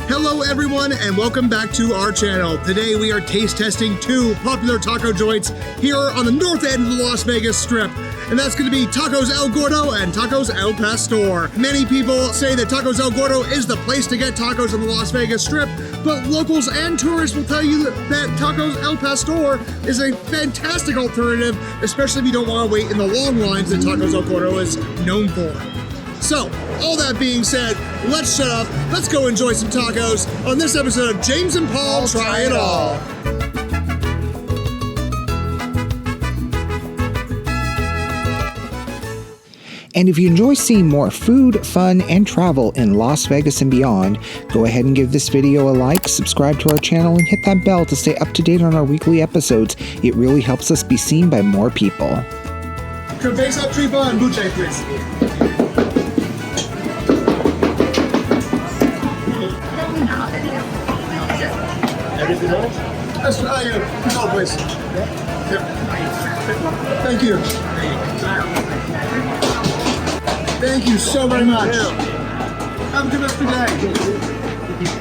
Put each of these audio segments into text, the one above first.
Hello everyone and welcome back to our channel. Today we are taste testing two popular taco joints here on the north end of the Las Vegas Strip. And that's going to be Tacos El Gordo and Tacos El Pastor. Many people say that Tacos El Gordo is the place to get tacos on the Las Vegas Strip, but locals and tourists will tell you that Tacos El Pastor is a fantastic alternative, especially if you don't want to wait in the long lines that Tacos El Gordo is known for. So, all that being said, let's shut up, let's go enjoy some tacos on this episode of James and Paul Try It All. And if you enjoy seeing more food, fun, and travel in Las Vegas and beyond, go ahead and give this video a like, subscribe to our channel, and hit that bell to stay up to date on our weekly episodes. It really helps us be seen by more people. Cabeza, Tripas, and Buche, please. Everything else? That's control, please. Yep. Thank you. Thank you so very much. Have a good rest of the day.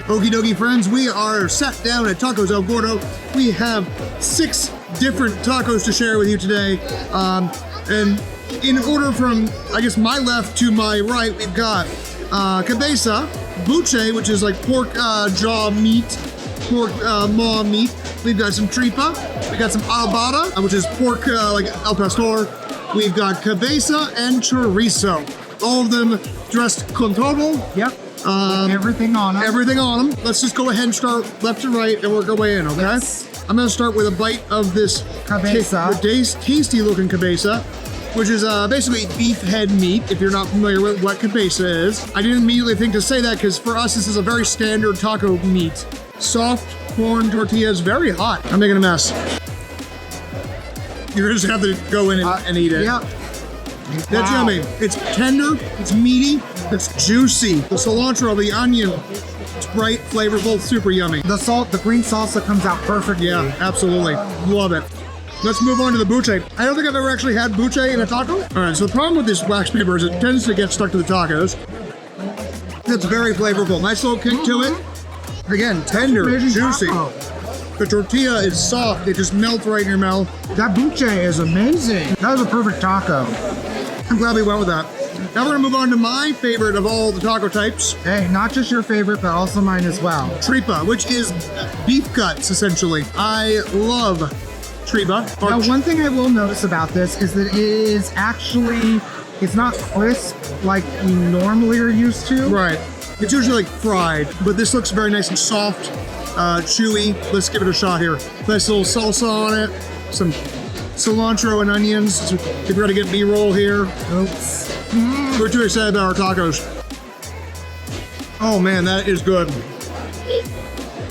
Okie dokie, friends, we are sat down at Tacos El Gordo. We have 6 different tacos to share with you today. And in order from, I guess, my left to my right, we've got Cabeza, Buche, which is like pork jaw meat, pork maw meat. We've got some tripa. We got some asada, which is pork like El Pastor. We've got cabeza and chorizo. All of them dressed con todo. Yep. Everything on them. Everything on them. Let's just go ahead and start left to right and work our way in, okay? Yes. I'm gonna start with a bite of this Cabeza. tasty looking cabeza, which is basically beef head meat, if you're not familiar with what cabeza is. I didn't immediately think to say that because for us, this is a very standard taco meat. Soft corn tortillas, very hot. I'm making a mess. You're just have to go in and eat it. Yep. That's Wow. yummy. It's tender, it's meaty, it's juicy. The cilantro, the onion, it's bright, flavorful, super yummy. The green salsa comes out perfectly. Yeah, absolutely. Love it. Let's move on to the buche. I don't think I've ever actually had buche in a taco. All right, so the problem with this wax paper is it tends to get stuck to the tacos. It's very flavorful. Nice little kick to it. Again, tender, Amazing juicy. taco. The tortilla is soft. It just melts right in your mouth. That buche is amazing. That was a perfect taco. I'm glad we went with that. Now we're gonna move on to my favorite of all the taco types, Hey, not just your favorite, but also mine as well. tripa, which is beef guts, essentially. I love tripa. Now, one thing I will notice about this is that it is actually, it's not crisp like we normally are used to. Right. It's usually like fried, but this looks very nice and soft, chewy. Let's give it a shot here. Nice little salsa on it, some cilantro and onions. If we're gonna get B-roll here. Oops. We're too excited about our tacos. Oh man, that is good.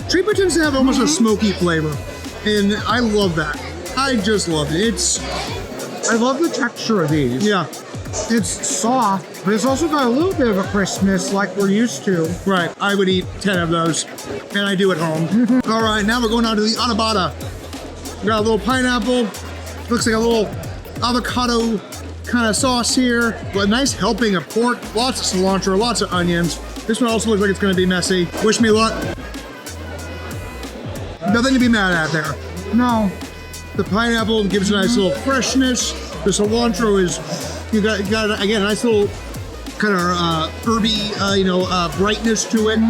Tripa tends to have almost a smoky flavor, and I love that. I just love it. I love the texture of these. Yeah, It's soft, but it's also got a little bit of a crispness like we're used to. right. I would eat 10 of those, and I do at home. All right, now we're going on to the adobada. We got a little pineapple. Looks like a little avocado kind of sauce here. But a nice helping of pork, lots of cilantro, lots of onions. This one also looks like it's going to be messy. Wish me luck. Nothing to be mad at there. No. The pineapple gives a nice little freshness. The cilantro is, you got again, a nice little kind of herby, brightness to it.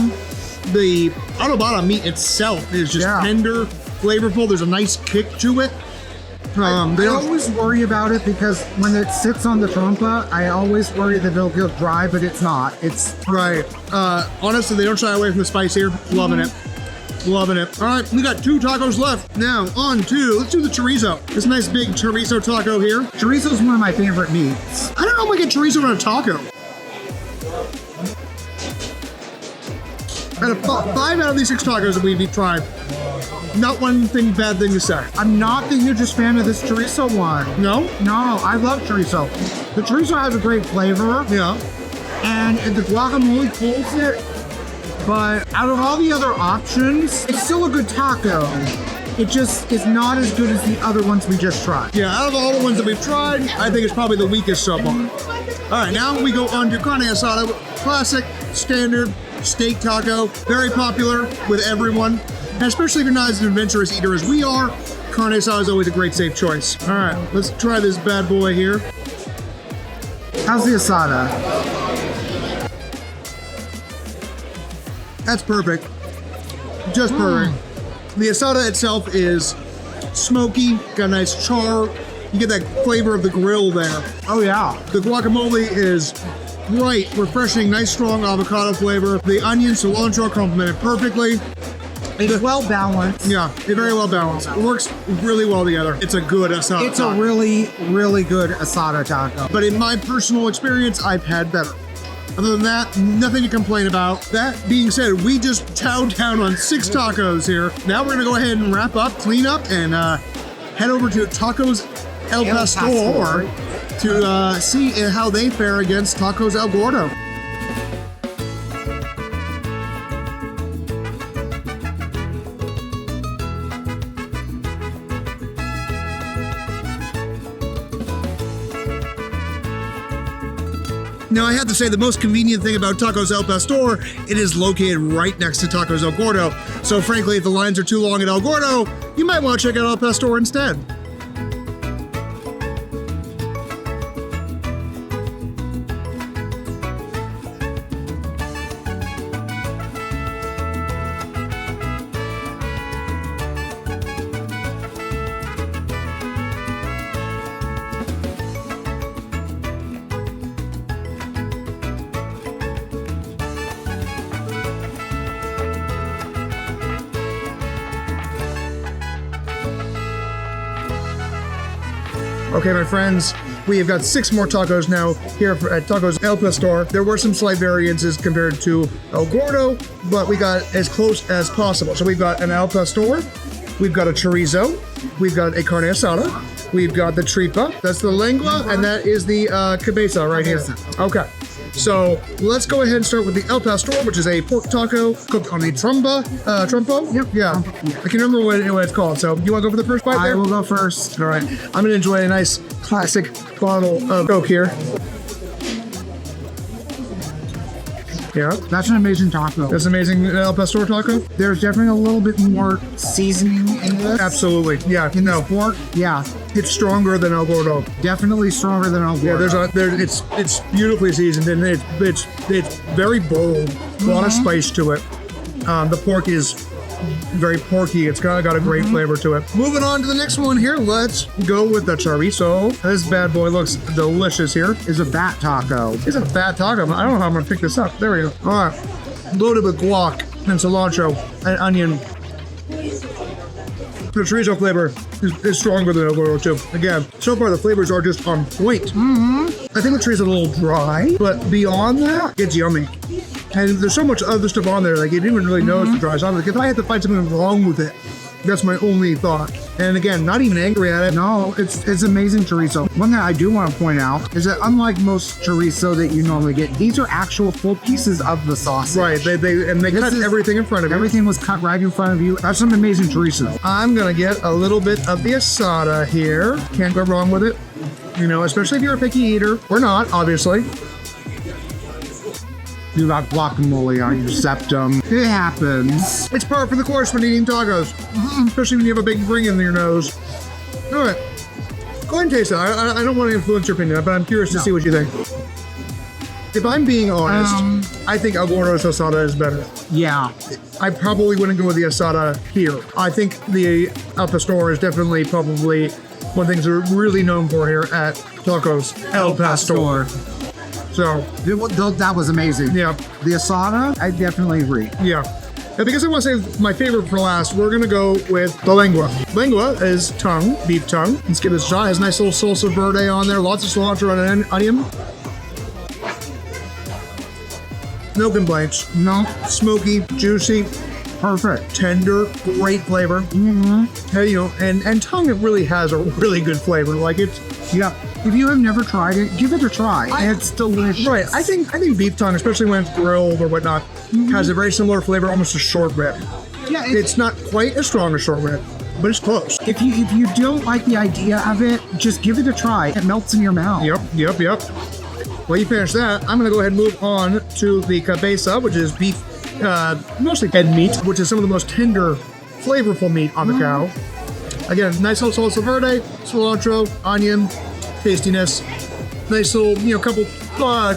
The adobada meat itself is just tender, flavorful. There's a nice kick to it. I always worry about it because when it sits on the trompa, I always worry that it'll get dry, but it's not. It's right. Honestly, they don't shy away from the spice here. Loving it. Loving it. All right, we got 2 tacos left. Now, let's do the chorizo. This nice big chorizo taco here. Chorizo is one of my favorite meats. I don't know if I get chorizo on a taco. Out of 5 out of these 6 tacos that we've tried, not one bad thing to say. I'm not the hugest fan of this chorizo one. No? No, I love chorizo. The chorizo has a great flavor. Yeah. And the guacamole pulls it. But out of all the other options, it's still a good taco. It just is not as good as the other ones we just tried. Yeah, out of all the ones that we've tried, I think it's probably the weakest so far. All right, now we go on to carne asada, classic, standard, steak taco. Very popular with everyone, and especially if you're not as an adventurous eater as we are. Carne asada is always a great safe choice. All right, let's try this bad boy here. How's the asada? That's perfect. Just perfect. The asada itself is smoky, got a nice char. You get that flavor of the grill there. Oh yeah. The guacamole is right, refreshing, nice strong avocado flavor. The onion, cilantro complement it perfectly. It's well balanced. Yeah, it's very well balanced. It works really well together. It's a good asada It's taco. a really, really good asada taco. But in my personal experience, I've had better. Other than that, nothing to complain about. That being said, we just chowed down on 6 tacos here. Now we're gonna go ahead and wrap up, clean up, and head over to Tacos El Pastor to see how they fare against Tacos El Gordo. Now, I have to say, the most convenient thing about Tacos El Pastor, it is located right next to Tacos El Gordo. So frankly, if the lines are too long at El Gordo, you might want to check out El Pastor instead. Okay, my friends, we have got 6 more tacos now here at Tacos El Pastor. There were some slight variances compared to El Gordo, but we got as close as possible. So we've got an El Pastor, we've got a chorizo, we've got a carne asada, we've got the tripa, that's the lengua, and that is the cabeza right here. Okay. So let's go ahead and start with the El Pastor, which is a pork taco cooked on a trompo? Yep. Yeah. I can remember what it's called. So you want to go for the first bite there? I will go first. All right. I'm going to enjoy a nice classic bottle of Coke here. Yeah. That's an amazing taco. That's amazing El Pastor taco? There's definitely a little bit more seasoning in this. Absolutely. Yeah. In this pork, yeah. It's stronger than El Gordo. Definitely stronger than El Gordo. Yeah, it's beautifully seasoned, and it's very bold. A lot of spice to it. The pork is very porky. It's got a great flavor to it. Moving on to the next one here. Let's go with the chorizo. This bad boy looks delicious here. Is a fat taco. It's a fat taco. I don't know how I'm gonna pick this up. There we go. All right, loaded with guac and cilantro and onion. The chorizo flavor is stronger than El Gordo too. Again, so far the flavors are just on point. I think the chorizo is a little dry, but beyond that, it's yummy. And there's so much other stuff on there, like you didn't even really know it's the dry sauce. Like if I had to find something wrong with it, that's my only thought. And again, not even angry at it. No, it's amazing chorizo. One thing I do want to point out is that unlike most chorizo that you normally get, these are actual full pieces of the sausage. Right, they cut everything in front of you. Everything was cut right in front of you. That's some amazing chorizo. I'm gonna get a little bit of the asada here. Can't go wrong with it. You know, especially if you're a picky eater. Or not, obviously. You got guacamole on your septum. It happens. It's par for the course when eating tacos, especially when you have a big ring in your nose. All right, go ahead and taste it. I don't want to influence your opinion, but I'm curious to see what you think. If I'm being honest, I think El Gordo's asada is better. Yeah. I probably wouldn't go with the asada here. I think the El Pastor is definitely probably one of the things we're really known for here at Tacos El Pastor. So That was amazing. yeah, The asada, I definitely agree. yeah. And because I want to save my favorite for last, we're gonna go with the lengua. Lengua is tongue, beef tongue. Let's give it a shot. It has nice little salsa verde on there, lots of cilantro and onion. No complaints. No, Smoky, juicy, perfect. tender, great flavor. Hey, you know, and tongue, it really has a really good flavor. Like it's Yeah. If you have never tried it, give it a try. It's delicious. right. I think beef tongue, especially when it's grilled or whatnot, has a very similar flavor, almost a short rib. Yeah, It's not quite as strong as short rib, but it's close. if you don't like the idea of it, just give it a try. It melts in your mouth. Yep. While you finish that, I'm gonna go ahead and move on to the cabeza, which is beef mostly head meat, which is some of the most tender, flavorful meat on the cow. Again, nice little salsa verde, cilantro, onion, tastiness. Nice little, couple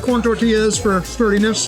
corn tortillas for sturdiness.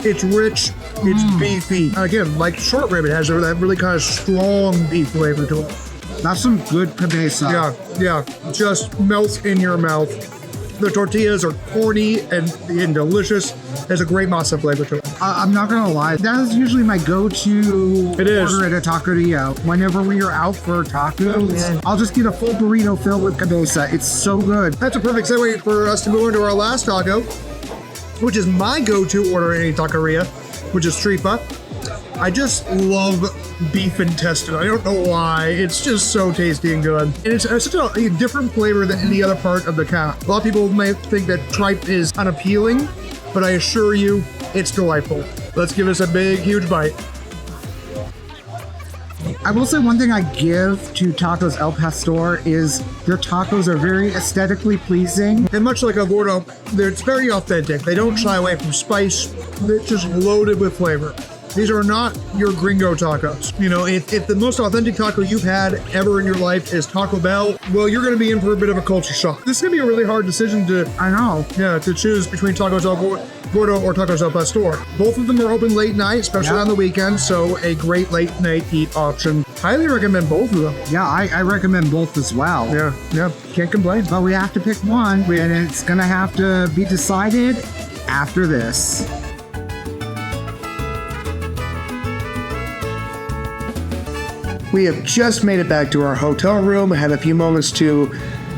It's rich, it's beefy. Again, like short rib, it has that really kind of strong beef flavor to it. That's some good cabeza. Yeah, just melts in your mouth. The tortillas are corny and delicious. There's a great masa flavor to it. I'm not gonna lie, that is usually my go-to order at a taqueria. Whenever we are out for tacos, I'll just get a full burrito filled with cabeza. It's so good. That's a perfect segue for us to move on to our last taco, which is my go-to order at any taqueria, which is tripa. I just love beef intestine. I don't know why. It's just so tasty and good. And it's such a different flavor than any other part of the cow. A lot of people may think that tripe is unappealing, but I assure you, it's delightful. Let's give this a big, huge bite. I will say one thing I give to Tacos El Pastor is their tacos are very aesthetically pleasing. And much like a Gordo, it's very authentic. They don't shy away from spice. They're just loaded with flavor. These are not your gringo tacos. If the most authentic taco you've had ever in your life is Taco Bell, well, you're going to be in for a bit of a culture shock. This is going to be a really hard decision to choose between Tacos El Gordo or Tacos El Pastor. Both of them are open late night, especially on the weekend, so a great late night eat option. Highly recommend both of them. Yeah, I recommend both as well. Yeah, can't complain. But we have to pick one, and it's going to have to be decided after this. We have just made it back to our hotel room. I had a few moments to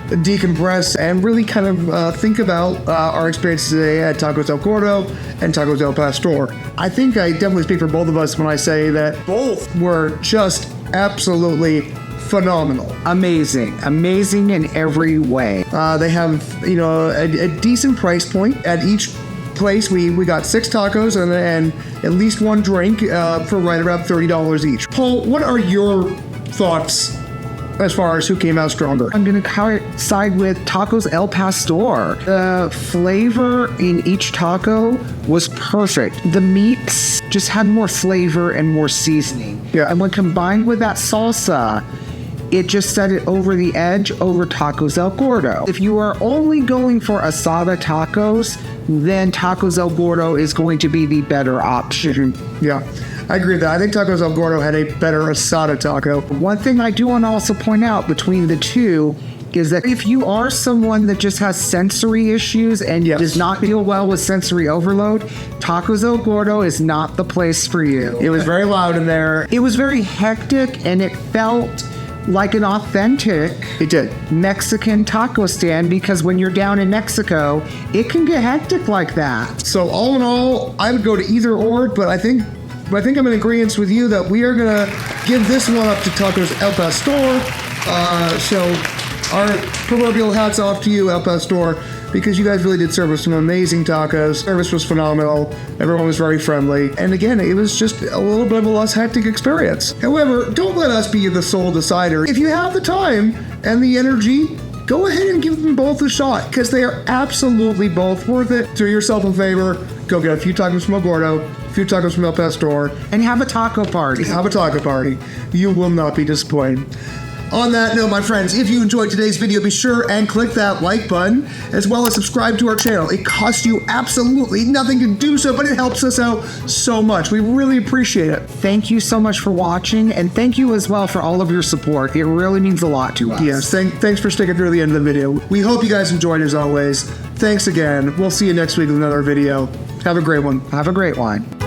decompress and really kind of think about our experiences today at Tacos El Gordo and Tacos El Pastor. I think I definitely speak for both of us when I say that both were just absolutely phenomenal. Amazing in every way. They have, a decent price point at each place. We got 6 tacos and at least one drink for right around $30 each. Paul, what are your thoughts as far as who came out stronger? I'm going to side with Tacos El Pastor. The flavor in each taco was perfect. The meats just had more flavor and more seasoning. Yeah. And when combined with that salsa, it just set it over the edge over Tacos El Gordo. If you are only going for asada tacos, then Tacos El Gordo is going to be the better option. Yeah, I agree with that. I think Tacos El Gordo had a better asada taco. One thing I do want to also point out between the two is that if you are someone that just has sensory issues and does not deal well with sensory overload, Tacos El Gordo is not the place for you. It was very loud in there. It was very hectic, and it felt like an authentic Mexican taco stand, because when you're down in Mexico, it can get hectic like that. So all in all, I would go to either or, but I think I'm in agreement with you that we are gonna give this one up to Tacos El Pastor. So our proverbial hats off to you, El Pastor, because you guys really did serve us some amazing tacos. Service was phenomenal. Everyone was very friendly. And again, it was just a little bit of a less hectic experience. However, don't let us be the sole decider. If you have the time and the energy, go ahead and give them both a shot, because they are absolutely both worth it. Do yourself a favor, go get a few tacos from El Gordo, a few tacos from El Pastor, and have a taco party. Have a taco party. You will not be disappointed. On that note, my friends, if you enjoyed today's video, be sure and click that like button, as well as subscribe to our channel. It costs you absolutely nothing to do so, but it helps us out so much. We really appreciate it. Thank you so much for watching, and thank you as well for all of your support. It really means a lot to us. Yes, thanks for sticking through the end of the video. We hope you guys enjoyed as always. Thanks again. We'll see you next week with another video. Have a great one. Have a great one.